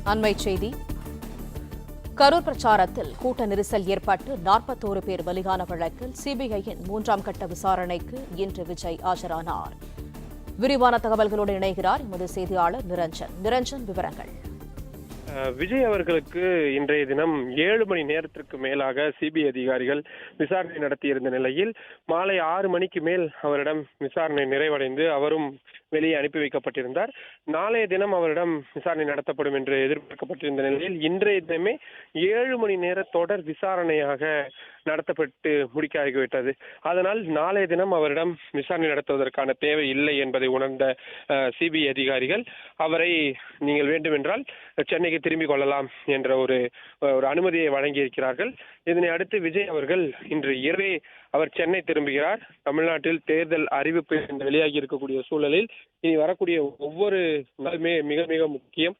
அண்மைச் செய்தி. கரூர் பிரச்சாரத்தில் கூட்ட நெரிசல் ஏற்பட்டு 41 பேர் பலியான வழக்கில் சிபிஐயின் 3ஆம் கட்ட விசாரணைக்கு இன்று விஜய் ஆஜரானார். விரிவான தகவல்களோடு இணைகிறார் எமது செய்தியாளர் நிரஞ்சன். விவரங்கள். விஜய் அவர்களுக்கு இன்றைய தினம் 7 மணி நேரத்திற்கு மேலாக சிபிஐ அதிகாரிகள் விசாரணை நடத்தியிருந்த நிலையில் மாலை 6 மணிக்கு மேல் அவரிடம் விசாரணை நிறைவடைந்து அவரும் வெளியே அனுப்பி வைக்கப்பட்டிருந்தார். நாளைய தினம் அவரிடம் விசாரணை நடத்தப்படும் என்று எதிர்பார்க்கப்பட்டிருந்த நிலையில் இன்றைய தினமே 7 மணி நேர தொடர் விசாரணையாக நடத்தப்பட்டு முடிக்காகிவிட்டது. அதனால் நாளைய தினம் அவரிடம் விசாரணை நடத்துவதற்கான தேவை இல்லை என்பதை உணர்ந்த சிபிஐ அதிகாரிகள் அவரை நீங்கள் வேண்டுமென்றால் சென்னைக்கு திரும்பிக் கொள்ளலாம் என்ற ஒரு அனுமதியை வழங்கியிருக்கிறார்கள். இதனை அடுத்து விஜய் அவர்கள் இன்று இரவே அவர் சென்னை திரும்புகிறார். தமிழ்நாட்டில் தேர்தல் அறிவிப்பு வெளியாகி இருக்கக்கூடிய சூழலில் இனி வரக்கூடிய ஒவ்வொரு நாளுமே மிக மிக முக்கியம்.